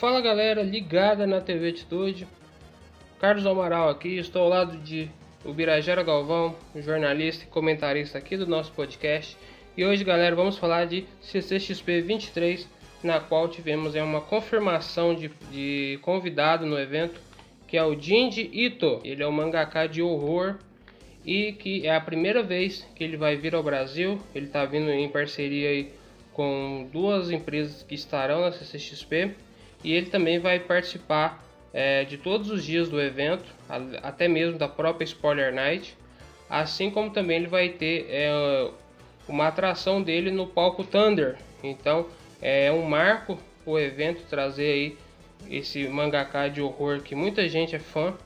Fala galera, ligada na TV Atitude. Carlos Amaral aqui, estou ao lado de Ubirajara Galvão, jornalista e comentarista aqui do nosso podcast. E hoje, galera, vamos falar de CCXP 23, na qual tivemos uma confirmação de convidado no evento, que é o Junji Ito. Ele é um mangaka de horror e que é a primeira vez que ele vai vir ao Brasil. Ele está vindo em parceria aí com duas empresas que estarão na CCXP. E ele também vai participar de todos os dias do evento, até mesmo da própria Spoiler Night. Assim como também ele vai ter uma atração dele no palco Thunder. Então é um marco o evento trazer aí esse mangaka de horror que muita gente é fã.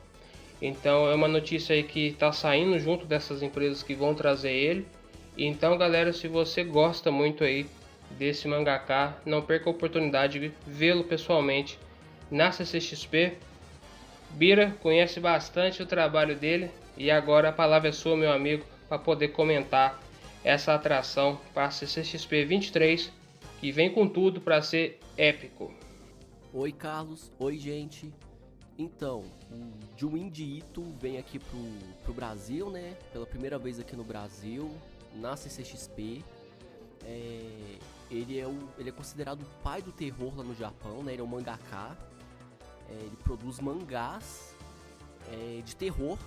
Então é uma notícia aí que está saindo junto dessas empresas que vão trazer ele. Então galera, se você gosta muito aí desse mangaka, não perca a oportunidade de vê-lo pessoalmente na CCXP. Bira conhece bastante o trabalho dele e agora a palavra é sua, meu amigo, para poder comentar essa atração para a CCXP 23, que vem com tudo para ser épico. Oi Carlos, oi gente. Então, o Junji Ito vem aqui pro Brasil, né? Pela primeira vez aqui no Brasil, na CCXP. Ele é considerado o pai do terror lá no Japão, né? Ele é um mangaka. Ele produz mangás de terror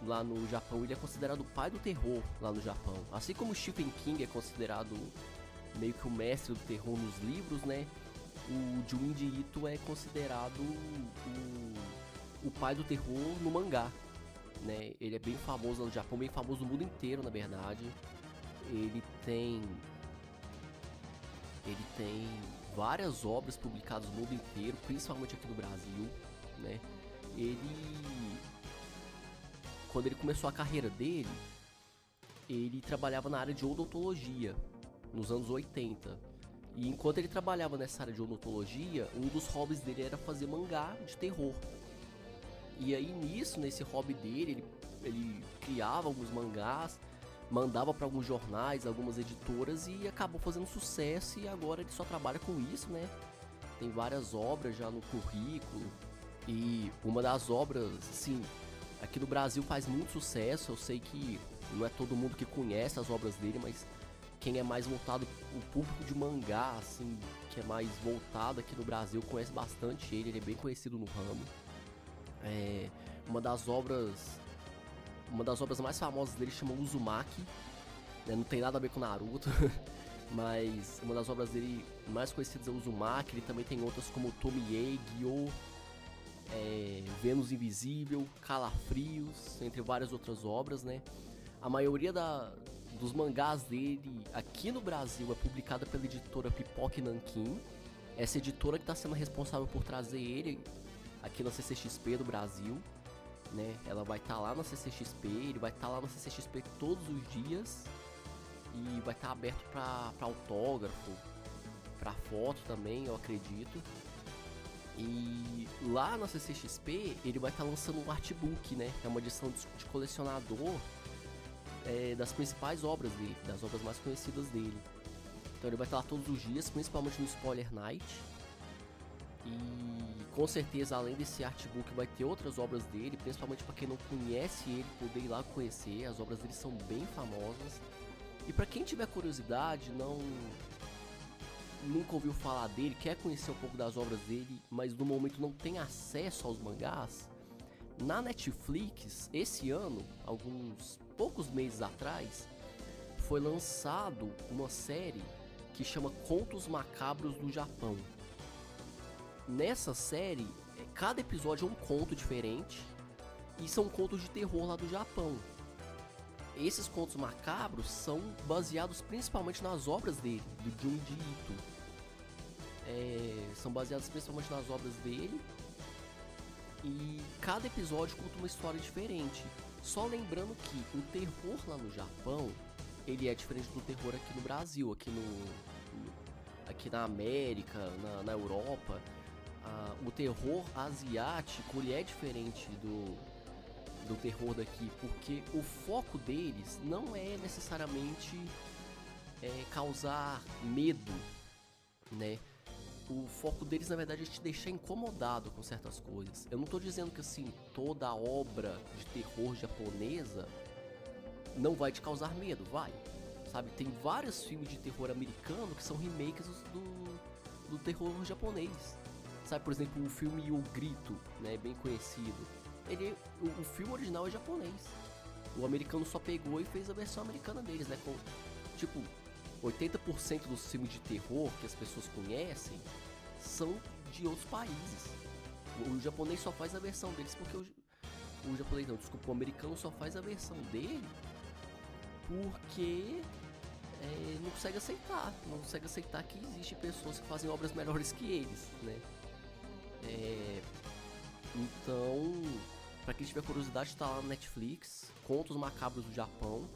lá no Japão. Ele é considerado o pai do terror lá no Japão. Assim como Stephen King é considerado meio que o mestre do terror nos livros, né? O Junji Ito é considerado o pai do terror no mangá, né? Ele é bem famoso lá no Japão, bem famoso no mundo inteiro, na verdade. Ele tem várias obras publicadas no mundo inteiro, principalmente aqui no Brasil, né? Quando ele começou a carreira dele, ele trabalhava na área de odontologia, nos anos 80. E enquanto ele trabalhava nessa área de odontologia, um dos hobbies dele era fazer mangá de terror. E aí nesse hobby dele, ele criava alguns mangás, mandava para alguns jornais, algumas editoras e acabou fazendo sucesso, e agora ele só trabalha com isso, né? Tem várias obras já no currículo, e uma das obras, assim, aqui no Brasil faz muito sucesso. Eu sei que não é todo mundo que conhece as obras dele, mas quem é mais voltado, o público de mangá, assim, que é mais voltado aqui no Brasil, conhece bastante ele é bem conhecido no ramo. Uma das obras mais famosas dele chama Uzumaki, né? Não tem nada a ver com Naruto, mas uma das obras dele mais conhecidas é Uzumaki. Ele também tem outras como Tomie, Gyo, Vênus Invisível, Calafrios, entre várias outras obras, né? A maioria dos mangás dele aqui no Brasil é publicada pela editora Pipoca Nankin. Essa editora que está sendo responsável por trazer ele aqui na CCXP do Brasil, né? Ela vai estar lá na CCXP, ele vai estar lá na CCXP todos os dias e vai estar aberto para autógrafo, para foto também, eu acredito. E lá na CCXP ele vai estar lançando um artbook, né? É uma edição de colecionador das principais obras dele, das obras mais conhecidas dele. Então ele vai estar lá todos os dias, principalmente no Spoiler Night. E com certeza, além desse artbook, vai ter outras obras dele, principalmente para quem não conhece ele, poder ir lá conhecer. As obras dele são bem famosas. E para quem tiver curiosidade, nunca ouviu falar dele, quer conhecer um pouco das obras dele, mas no momento não tem acesso aos mangás, na Netflix, esse ano, alguns poucos meses atrás, foi lançado uma série que chama Contos Macabros do Japão. Nessa série, cada episódio é um conto diferente e são contos de terror lá do Japão. Esses contos macabros são baseados principalmente nas obras dele, do Junji Ito. São baseados principalmente nas obras dele e cada episódio conta uma história diferente. Só lembrando que o terror lá no Japão, ele é diferente do terror aqui no Brasil, aqui na América, na Europa. O terror asiático, ele é diferente do terror daqui, porque o foco deles não é necessariamente causar medo, né? o foco deles, na verdade, é te deixar incomodado com certas coisas. Eu não tô dizendo que, assim, toda obra de terror japonesa não vai te causar medo, vai. Sabe, tem vários filmes de terror americano que são remakes do terror japonês. Sabe, por exemplo, o filme O Grito, né, bem conhecido. O filme original é japonês. O americano só pegou e fez a versão americana deles, né, com, tipo, 80% dos filmes de terror que as pessoas conhecem são de outros países. O japonês só faz a versão deles porque o japonês não, desculpa, o americano só faz a versão dele porque não consegue aceitar que existem pessoas que fazem obras melhores que eles, né? Então, pra quem tiver curiosidade, tá lá no Netflix, Contos Macabros do Japão.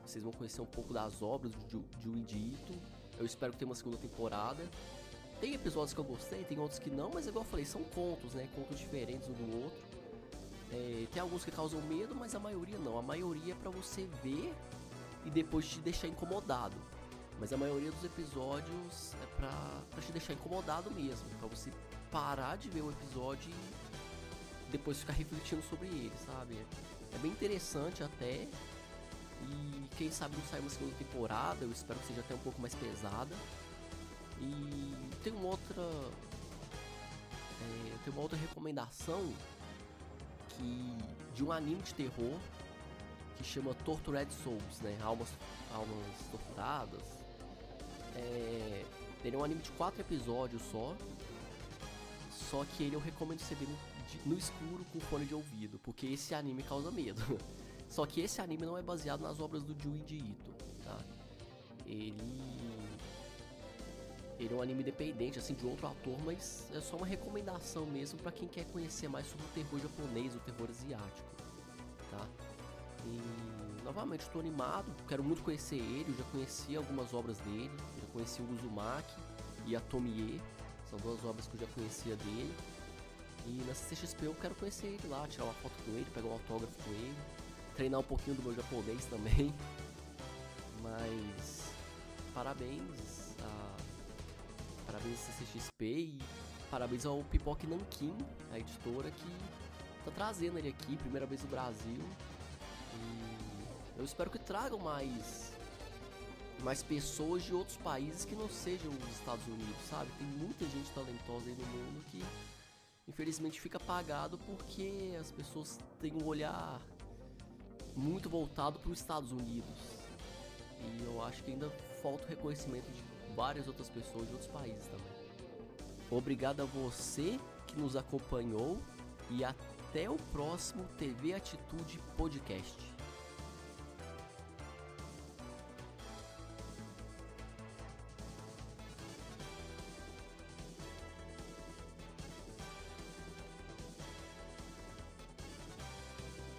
Vocês vão conhecer um pouco das obras de Junji Ito. Eu espero que tenha uma segunda temporada. Tem episódios que eu gostei, tem outros que não, mas igual eu falei, são contos, né? Contos diferentes um do outro. Tem alguns que causam medo, mas a maioria não. A maioria é pra você ver e depois te deixar incomodado. Mas a maioria dos episódios é pra te deixar incomodado mesmo. Pra você parar de ver o episódio e depois ficar refletindo sobre ele, sabe? É bem interessante até. E quem sabe não sai uma segunda temporada, eu espero que seja até um pouco mais pesada. E tem uma outra recomendação de um anime de terror que chama Tortured Souls, né? Almas torturadas. Ele é um anime de 4 episódios só que ele eu recomendo você ver no escuro com fone de ouvido, porque esse anime causa medo. Só que esse anime não é baseado nas obras do Junji Ito, tá? Ele é um anime independente, assim, de outro autor, mas é só uma recomendação mesmo pra quem quer conhecer mais sobre o terror japonês, o terror asiático, tá? E, novamente, estou animado, quero muito conhecer ele, eu já conheci algumas obras dele, já conheci o Uzumaki e a Tomie, são 2 obras que eu já conhecia dele. E na CCXP eu quero conhecer ele lá, tirar uma foto com ele, pegar um autógrafo com ele, treinar um pouquinho do meu japonês também. Mas parabéns à CCXP e parabéns ao Pipoque Nankin, a editora que tá trazendo ele aqui, primeira vez no Brasil. E eu espero que tragam mais pessoas de outros países que não sejam os Estados Unidos, sabe? Tem muita gente talentosa aí no mundo que infelizmente fica apagado porque as pessoas têm um olhar muito voltado para os Estados Unidos. E eu acho que ainda falta o reconhecimento de várias outras pessoas de outros países também. Obrigado a você que nos acompanhou e até o próximo TV Atitude Podcast.